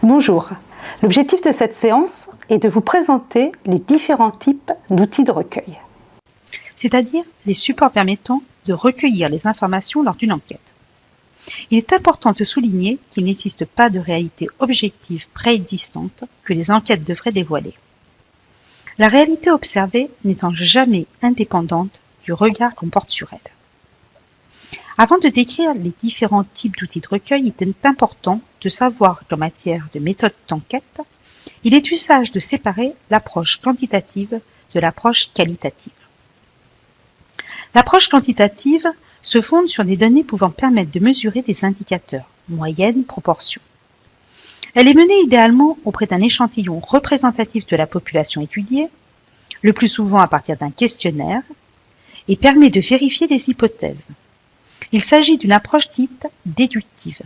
Bonjour, l'objectif de cette séance est de vous présenter les différents types d'outils de recueil. C'est-à-dire les supports permettant de recueillir les informations lors d'une enquête. Il est important de souligner qu'il n'existe pas de réalité objective préexistante que les enquêtes devraient dévoiler. La réalité observée n'étant jamais indépendante du regard qu'on porte sur elle. Avant de décrire les différents types d'outils de recueil, il est important de savoir qu'en matière de méthode d'enquête, il est usage de séparer l'approche quantitative de l'approche qualitative. L'approche quantitative se fonde sur des données pouvant permettre de mesurer des indicateurs, moyenne, proportion. Elle est menée idéalement auprès d'un échantillon représentatif de la population étudiée, le plus souvent à partir d'un questionnaire, et permet de vérifier les hypothèses. Il s'agit d'une approche dite déductive.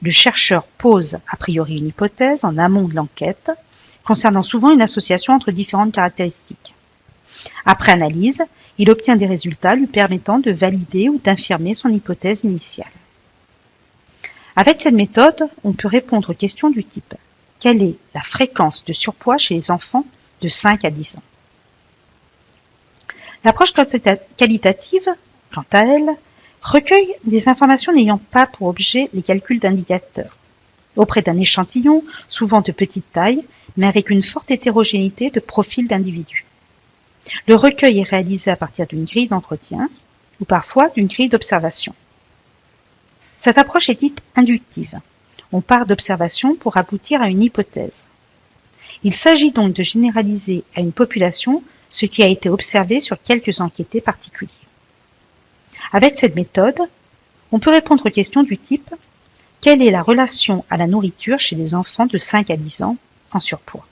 Le chercheur pose a priori une hypothèse en amont de l'enquête, concernant souvent une association entre différentes caractéristiques. Après analyse, il obtient des résultats lui permettant de valider ou d'infirmer son hypothèse initiale. Avec cette méthode, on peut répondre aux questions du type « Quelle est la fréquence de surpoids chez les enfants de 5 à 10 ans ?» L'approche qualitative, quant à elle, recueille des informations n'ayant pas pour objet les calculs d'indicateurs, auprès d'un échantillon souvent de petite taille, mais avec une forte hétérogénéité de profils d'individus. Le recueil est réalisé à partir d'une grille d'entretien ou parfois d'une grille d'observation. Cette approche est dite inductive. On part d'observation pour aboutir à une hypothèse. Il s'agit donc de généraliser à une population ce qui a été observé sur quelques enquêtés particuliers. Avec cette méthode, on peut répondre aux questions du type « Quelle est la relation à la nourriture chez les enfants de 5 à 10 ans en surpoids ?»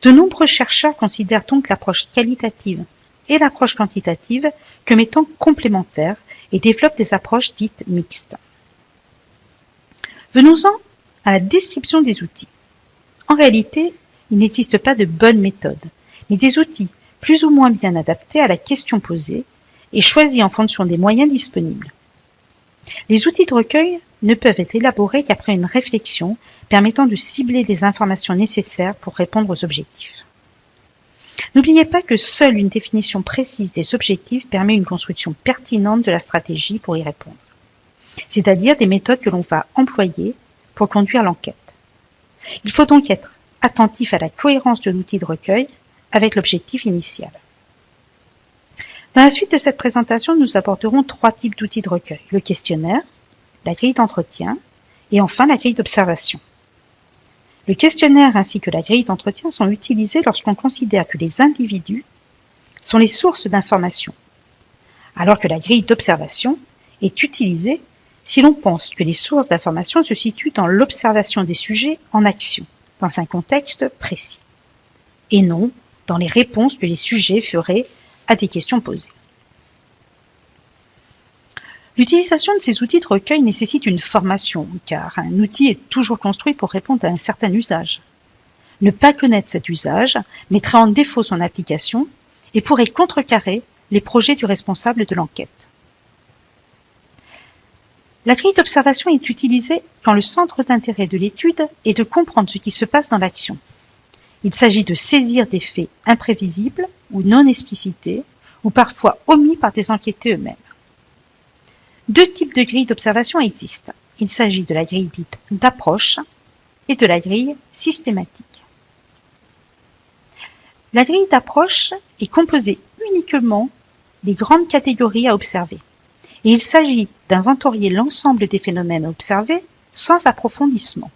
De nombreux chercheurs considèrent donc l'approche qualitative et l'approche quantitative comme étant complémentaires et développent des approches dites mixtes. Venons-en à la description des outils. En réalité, il n'existe pas de bonne méthode, mais des outils plus ou moins bien adaptés à la question posée et choisis en fonction des moyens disponibles. Les outils de recueil ne peuvent être élaborés qu'après une réflexion permettant de cibler les informations nécessaires pour répondre aux objectifs. N'oubliez pas que seule une définition précise des objectifs permet une construction pertinente de la stratégie pour y répondre, c'est-à-dire des méthodes que l'on va employer pour conduire l'enquête. Il faut donc être attentif à la cohérence de l'outil de recueil avec l'objectif initial. Dans la suite de cette présentation, nous aborderons 3 types d'outils de recueil, le questionnaire, la grille d'entretien et enfin la grille d'observation. Le questionnaire ainsi que la grille d'entretien sont utilisés lorsqu'on considère que les individus sont les sources d'informations, alors que la grille d'observation est utilisée si l'on pense que les sources d'informations se situent dans l'observation des sujets en action, dans un contexte précis, et non dans les réponses que les sujets feraient à des questions posées. L'utilisation de ces outils de recueil nécessite une formation, car un outil est toujours construit pour répondre à un certain usage. Ne pas connaître cet usage mettrait en défaut son application et pourrait contrecarrer les projets du responsable de l'enquête. La grille d'observation est utilisée quand le centre d'intérêt de l'étude est de comprendre ce qui se passe dans l'action. Il s'agit de saisir des faits imprévisibles ou non explicités, ou parfois omis par des enquêtés eux-mêmes. 2 types de grilles d'observation existent. Il s'agit de la grille dite d'approche et de la grille systématique. La grille d'approche est composée uniquement des grandes catégories à observer, et il s'agit d'inventorier l'ensemble des phénomènes observés sans approfondissement.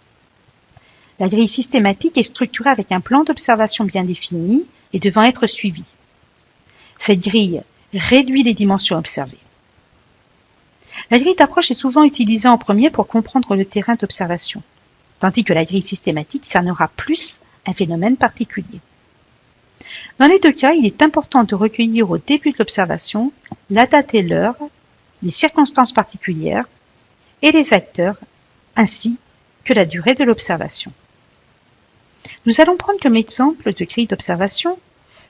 La grille systématique est structurée avec un plan d'observation bien défini et devant être suivi. Cette grille réduit les dimensions observées. La grille d'approche est souvent utilisée en premier pour comprendre le terrain d'observation, tandis que la grille systématique cernera plus un phénomène particulier. Dans les 2 cas, il est important de recueillir au début de l'observation la date et l'heure, les circonstances particulières et les acteurs, ainsi que la durée de l'observation. Nous allons prendre comme exemple de grille d'observation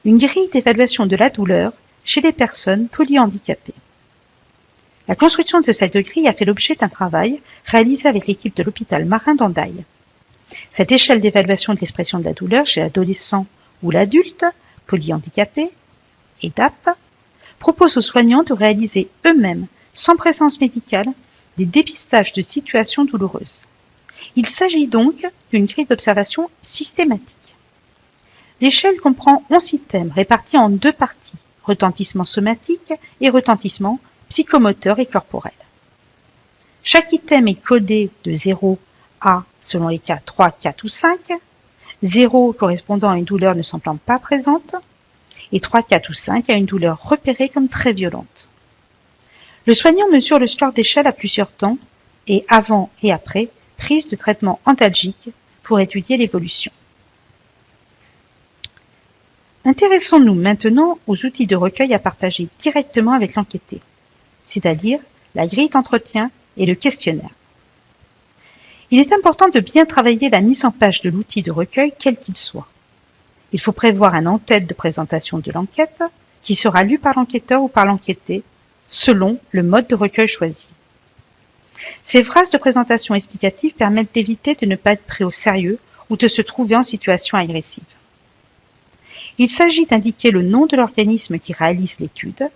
une grille d'évaluation de la douleur chez les personnes polyhandicapées. La construction de cette grille a fait l'objet d'un travail réalisé avec l'équipe de l'hôpital Marin d'Hendaye. Cette échelle d'évaluation de l'expression de la douleur chez l'adolescent ou l'adulte polyhandicapé, EDAP, propose aux soignants de réaliser eux-mêmes, sans présence médicale, des dépistages de situations douloureuses. Il s'agit donc d'une grille d'observation systématique. L'échelle comprend 11 items répartis en 2 parties, retentissement somatique et retentissement psychomoteur et corporel. Chaque item est codé de 0 à, selon les cas, 3, 4 ou 5, 0 correspondant à une douleur ne semblant pas présente, et 3, 4 ou 5 à une douleur repérée comme très violente. Le soignant mesure le score d'échelle à plusieurs temps, et avant et après, prise de traitement antalgique pour étudier l'évolution. Intéressons-nous maintenant aux outils de recueil à partager directement avec l'enquêté, c'est-à-dire la grille d'entretien et le questionnaire. Il est important de bien travailler la mise en page de l'outil de recueil quel qu'il soit. Il faut prévoir un en-tête de présentation de l'enquête qui sera lu par l'enquêteur ou par l'enquêté selon le mode de recueil choisi. Ces phrases de présentation explicative permettent d'éviter de ne pas être pris au sérieux ou de se trouver en situation agressive. Il s'agit d'indiquer le nom de l'organisme qui réalise l'étude,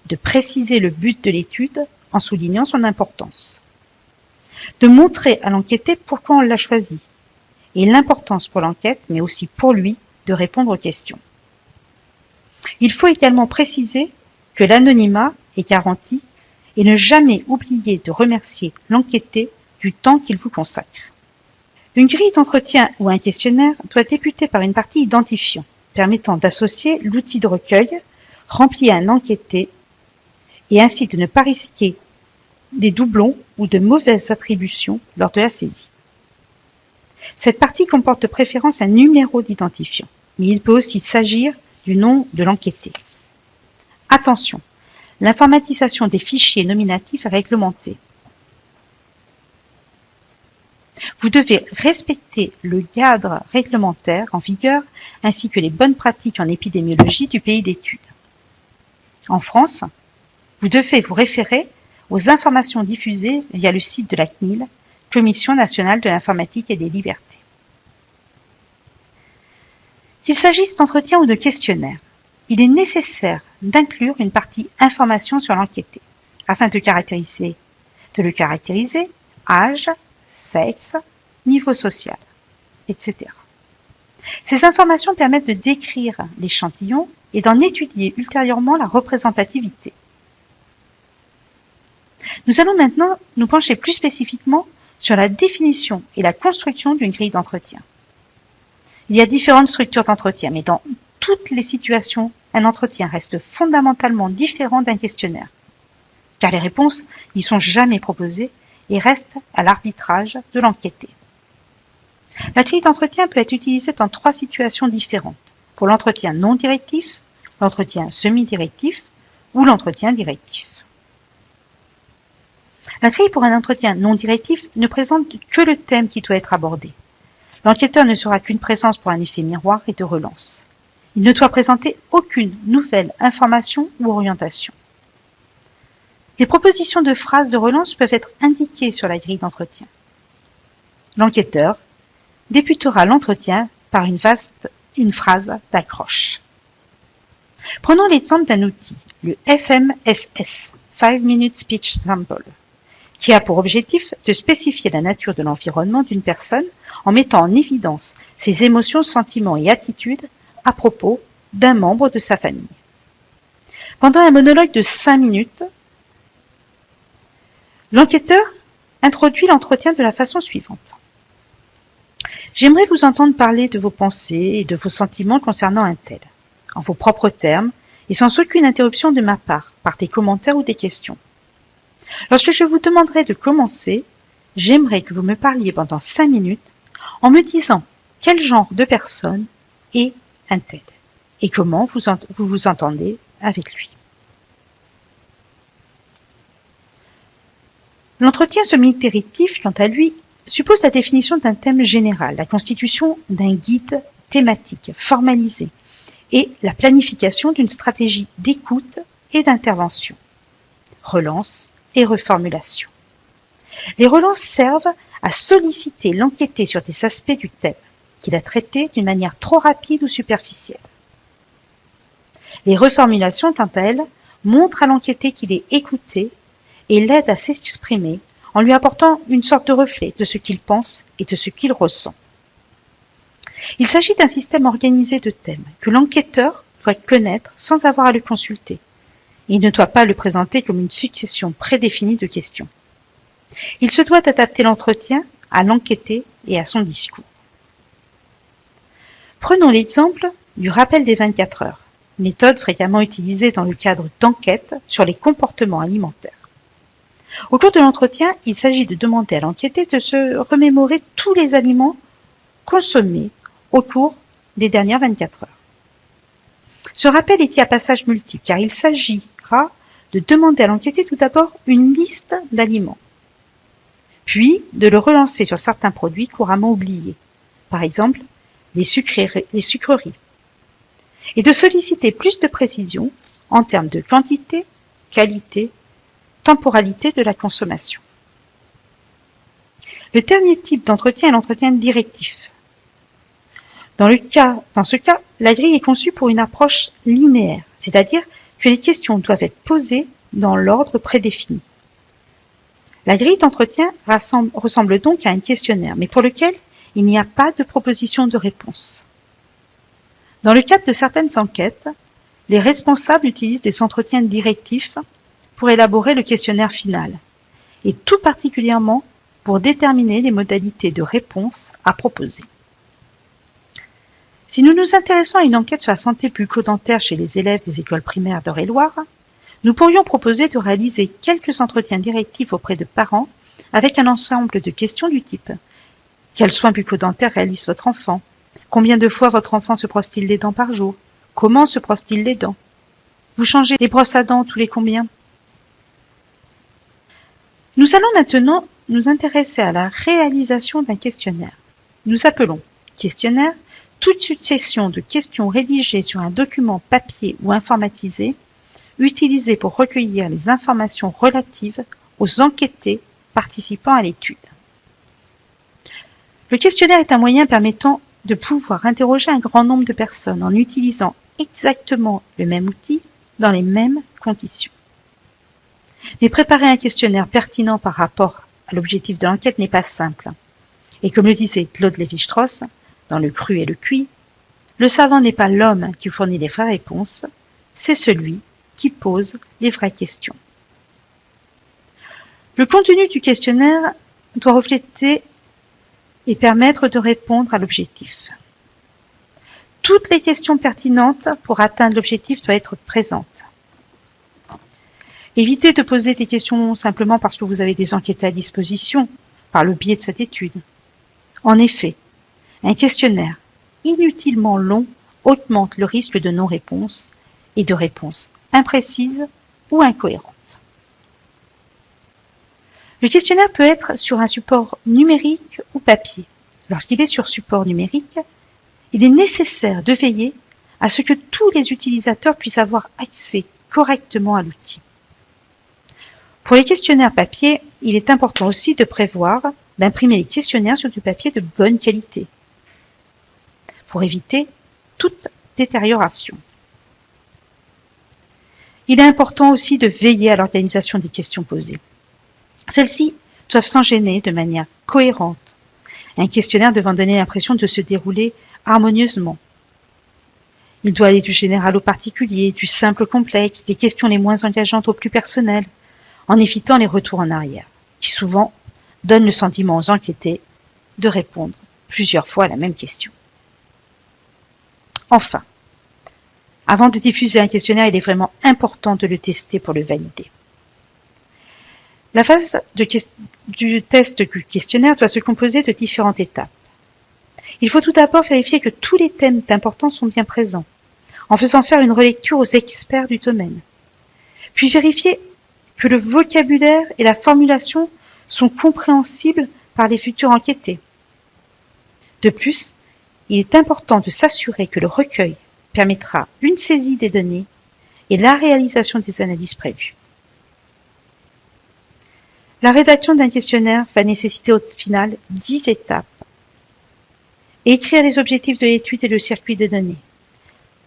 de préciser le but de l'étude en soulignant son importance, de montrer à l'enquêté pourquoi on l'a choisi et l'importance pour l'enquête, mais aussi pour lui, de répondre aux questions. Il faut également préciser que l'anonymat est garanti et ne jamais oublier de remercier l'enquêté du temps qu'il vous consacre. Une grille d'entretien ou un questionnaire doit débuter par une partie identifiant, permettant d'associer l'outil de recueil rempli à un enquêté et ainsi de ne pas risquer des doublons ou de mauvaises attributions lors de la saisie. Cette partie comporte de préférence un numéro d'identifiant, mais il peut aussi s'agir du nom de l'enquêté. Attention, l'informatisation des fichiers nominatifs est réglementée. Vous devez respecter le cadre réglementaire en vigueur ainsi que les bonnes pratiques en épidémiologie du pays d'étude. En France, vous devez vous référer aux informations diffusées via le site de la CNIL, Commission nationale de l'informatique et des libertés. Qu'il s'agisse d'entretien ou de questionnaire, il est nécessaire d'inclure une partie information sur l'enquêté, afin de le caractériser, âge, sexe, niveau social, etc. Ces informations permettent de décrire l'échantillon et d'en étudier ultérieurement la représentativité. Nous allons maintenant nous pencher plus spécifiquement sur la définition et la construction d'une grille d'entretien. Il y a différentes structures d'entretien, mais dans toutes les situations, un entretien reste fondamentalement différent d'un questionnaire, car les réponses n'y sont jamais proposées et restent à l'arbitrage de l'enquêté. La grille d'entretien peut être utilisée dans 3 situations différentes, pour l'entretien non directif, l'entretien semi-directif ou l'entretien directif. La grille pour un entretien non directif ne présente que le thème qui doit être abordé. L'enquêteur ne sera qu'une présence pour un effet miroir et de relance. Il ne doit présenter aucune nouvelle information ou orientation. Les propositions de phrases de relance peuvent être indiquées sur la grille d'entretien. L'enquêteur débutera l'entretien par une phrase d'accroche. Prenons l'exemple d'un outil, le FMSS, 5 Minute Speech Sample, qui a pour objectif de spécifier la nature de l'environnement d'une personne en mettant en évidence ses émotions, sentiments et attitudes à propos d'un membre de sa famille. Pendant un monologue de 5 minutes, l'enquêteur introduit l'entretien de la façon suivante. J'aimerais vous entendre parler de vos pensées et de vos sentiments concernant un tel, en vos propres termes et sans aucune interruption de ma part, par des commentaires ou des questions. Lorsque je vous demanderai de commencer, j'aimerais que vous me parliez pendant 5 minutes en me disant quel genre de personne est un tel et comment vous vous entendez avec lui. L'entretien semi-directif, quant à lui, suppose la définition d'un thème général, la constitution d'un guide thématique formalisé et la planification d'une stratégie d'écoute et d'intervention, relance et reformulation. Les relances servent à solliciter l'enquêté sur des aspects du thème qu'il a traité d'une manière trop rapide ou superficielle. Les reformulations, quant à elles, montrent à l'enquêté qu'il est écouté et l'aident à s'exprimer en lui apportant une sorte de reflet de ce qu'il pense et de ce qu'il ressent. Il s'agit d'un système organisé de thèmes que l'enquêteur doit connaître sans avoir à le consulter. Il ne doit pas le présenter comme une succession prédéfinie de questions. Il se doit adapter l'entretien à l'enquêté et à son discours. Prenons l'exemple du rappel des 24 heures, méthode fréquemment utilisée dans le cadre d'enquêtes sur les comportements alimentaires. Au cours de l'entretien, il s'agit de demander à l'enquêté de se remémorer tous les aliments consommés au cours des dernières 24 heures. Ce rappel est à passage multiple car il s'agira de demander à l'enquêté tout d'abord une liste d'aliments, puis de le relancer sur certains produits couramment oubliés, par exemple les sucreries, et de solliciter plus de précision en termes de quantité, qualité, temporalité de la consommation. Le dernier type d'entretien est l'entretien directif. Dans ce cas, la grille est conçue pour une approche linéaire, c'est-à-dire que les questions doivent être posées dans l'ordre prédéfini. La grille d'entretien ressemble donc à un questionnaire, mais pour lequel il n'y a pas de proposition de réponse. Dans le cadre de certaines enquêtes, les responsables utilisent des entretiens directifs pour élaborer le questionnaire final, et tout particulièrement pour déterminer les modalités de réponse à proposer. Si nous nous intéressons à une enquête sur la santé bucco-dentaire chez les élèves des écoles primaires d'Eure-et-Loir, nous pourrions proposer de réaliser quelques entretiens directifs auprès de parents avec un ensemble de questions du type « Quels soins bucco-dentaires réalise votre enfant ? Combien de fois votre enfant se brosse-t-il les dents par jour ? Comment se brosse-t-il les dents ? Vous changez les brosses à dents tous les combien ?» Nous allons maintenant nous intéresser à la réalisation d'un questionnaire. Nous appelons questionnaire toute succession de questions rédigées sur un document papier ou informatisé, utilisé pour recueillir les informations relatives aux enquêtés participant à l'étude. Le questionnaire est un moyen permettant de pouvoir interroger un grand nombre de personnes en utilisant exactement le même outil dans les mêmes conditions. Mais préparer un questionnaire pertinent par rapport à l'objectif de l'enquête n'est pas simple. Et comme le disait Claude Lévi-Strauss, dans Le cru et le cuit, le savant n'est pas l'homme qui fournit les vraies réponses, c'est celui qui pose les vraies questions. Le contenu du questionnaire doit refléter et permettre de répondre à l'objectif. Toutes les questions pertinentes pour atteindre l'objectif doivent être présentes. Évitez de poser des questions simplement parce que vous avez des enquêtés à disposition, par le biais de cette étude. En effet, un questionnaire inutilement long augmente le risque de non-réponse et de réponses imprécises ou incohérentes. Le questionnaire peut être sur un support numérique ou papier. Lorsqu'il est sur support numérique, il est nécessaire de veiller à ce que tous les utilisateurs puissent avoir accès correctement à l'outil. Pour les questionnaires papier, il est important aussi de prévoir d'imprimer les questionnaires sur du papier de bonne qualité pour éviter toute détérioration. Il est important aussi de veiller à l'organisation des questions posées. Celles-ci doivent s'enchaîner de manière cohérente, un questionnaire devant donner l'impression de se dérouler harmonieusement. Il doit aller du général au particulier, du simple au complexe, des questions les moins engageantes aux plus personnelles, en évitant les retours en arrière, qui souvent donnent le sentiment aux enquêtés de répondre plusieurs fois à la même question. Enfin, avant de diffuser un questionnaire, il est vraiment important de le tester pour le valider. La phase du test du questionnaire doit se composer de différentes étapes. Il faut tout d'abord vérifier que tous les thèmes d'importance sont bien présents, en faisant faire une relecture aux experts du domaine. Puis vérifier que le vocabulaire et la formulation sont compréhensibles par les futurs enquêtés. De plus, il est important de s'assurer que le recueil permettra une saisie des données et la réalisation des analyses prévues. La rédaction d'un questionnaire va nécessiter au final 10 étapes. Écrire les objectifs de l'étude et le circuit de données.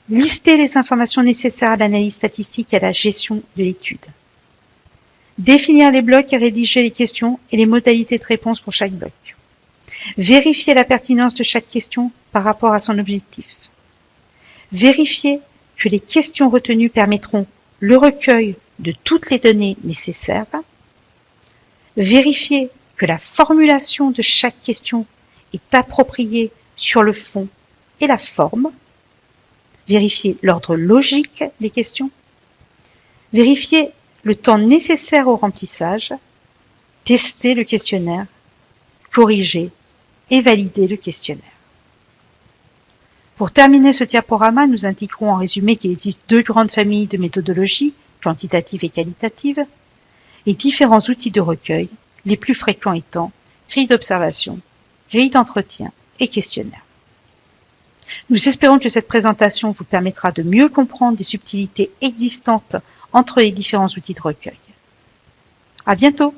Lister les informations nécessaires à l'analyse statistique et à la gestion de l'étude. Définir les blocs et rédiger les questions et les modalités de réponse pour chaque bloc. Vérifier la pertinence de chaque question par rapport à son objectif. Vérifier que les questions retenues permettront le recueil de toutes les données nécessaires. Vérifier que la formulation de chaque question est appropriée sur le fond et la forme. Vérifier l'ordre logique des questions. Vérifier le temps nécessaire au remplissage. Tester le questionnaire. Corriger et valider le questionnaire. Pour terminer ce diaporama, nous indiquerons en résumé qu'il existe 2 grandes familles de méthodologies, quantitatives et qualitatives, et différents outils de recueil, les plus fréquents étant grille d'observation, grille d'entretien et questionnaire. Nous espérons que cette présentation vous permettra de mieux comprendre les subtilités existantes entre les différents outils de recueil. À bientôt!